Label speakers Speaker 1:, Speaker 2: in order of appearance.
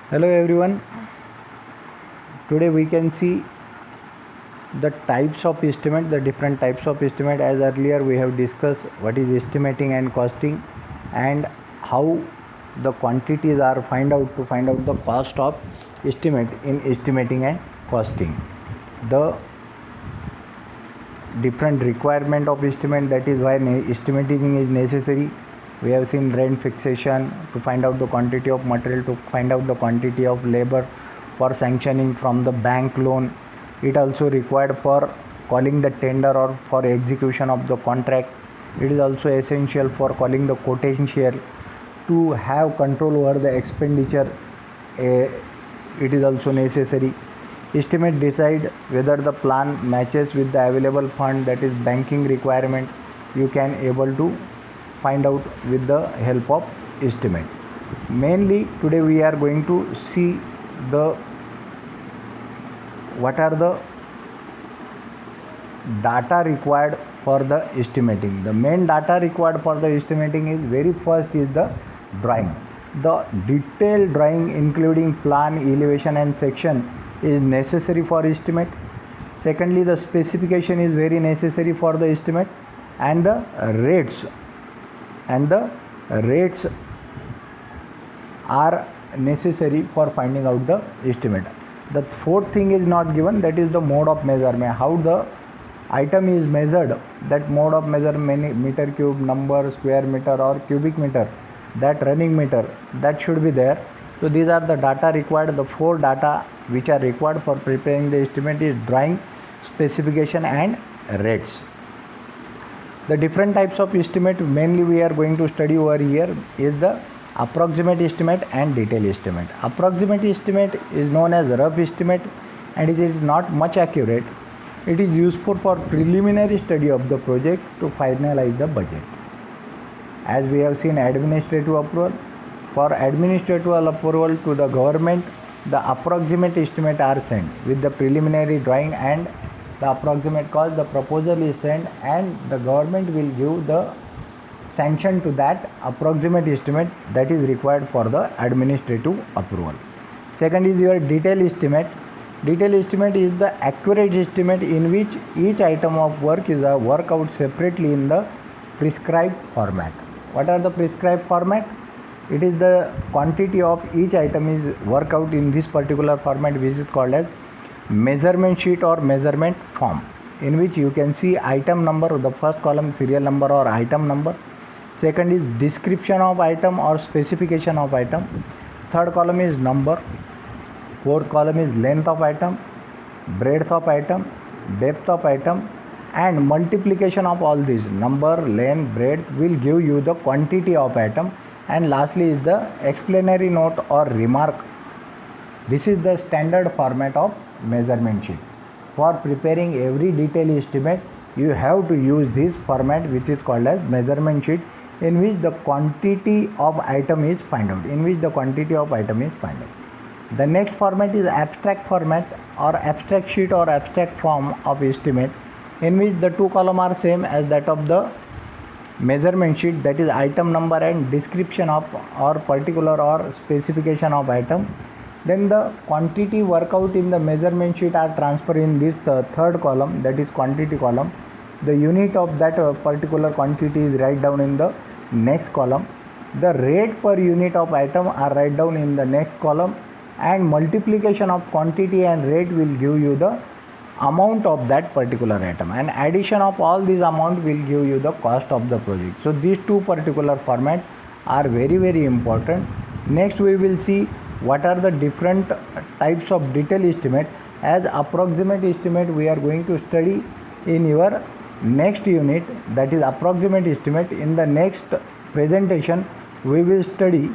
Speaker 1: Hello everyone. Today we can see the types of estimate, the different types of estimate. As earlier we have discussed what is estimating and costing and how the quantities are find out the cost of estimate in estimating and costing. The different requirement of estimate, that is why estimating is necessary. We have seen rent fixation to find out the quantity of material, to find out the quantity of labor for sanctioning from the bank loan. It also required for calling the tender or for execution of the contract. It is also essential for calling the quotation share to have control over the expenditure. It is also necessary. Estimate decide whether the plan matches with the available fund, that is banking requirement. You can able to find out with the help of estimate. Mainly today we are going to see what are the data required for the estimating. The main data required for the estimating is, very first is the drawing. The detailed drawing including plan, elevation and section is necessary for estimate. Secondly, the specification is very necessary for the estimate, and the rates are necessary for finding out the estimate. The fourth thing is not given, that is the mode of measurement, how the item is measured. That mode of measurement, meter cube, number, square meter or cubic meter, that running meter, that should be there. So these are the data required. The four data which are required for preparing the estimate is drawing, specification and rates. The different types of estimate mainly we are going to study over here is the approximate estimate and detailed estimate. Approximate estimate is known as rough estimate and it is not much accurate. It is useful for preliminary study of the project to finalize the budget. As we have seen, administrative approval. For administrative approval to the government, the approximate estimate are sent with the preliminary drawing and the approximate cost. The proposal is sent and the government will give the sanction to that approximate estimate that is required for the administrative approval. Second is your detailed estimate. Detailed estimate is the accurate estimate in which each item of work is worked out separately in the prescribed format. What are the prescribed format? It is the quantity of each item is worked out in this particular format, which is called as measurement sheet or measurement form, in which you can see item number, the first column serial number or item number. Second is description of item or specification of item. Third column is number. Fourth column is length of item, breadth of item, depth of item, and multiplication of all these number, length, breadth will give you the quantity of item. And lastly is the explanatory note or remark. This is the standard format of measurement sheet. For preparing every detailed estimate, you have to use this format, which is called as measurement sheet, in which the quantity of item is find out. The next format is abstract format or abstract sheet or abstract form of estimate, in which the two columns are same as that of the measurement sheet, that is item number and description of or particular or specification of item. Then the quantity work out in the measurement sheet are transferred in this third column, that is quantity column. The unit of that particular quantity is write down in the next column. The rate per unit of item are write down in the next column, and multiplication of quantity and rate will give you the amount of that particular item, and addition of all these amount will give you the cost of the project. So these two particular format are very, very important. Next we will see what are the different types of detailed estimate. As approximate estimate we are going to study in your next unit, that is approximate estimate. In the next presentation we will study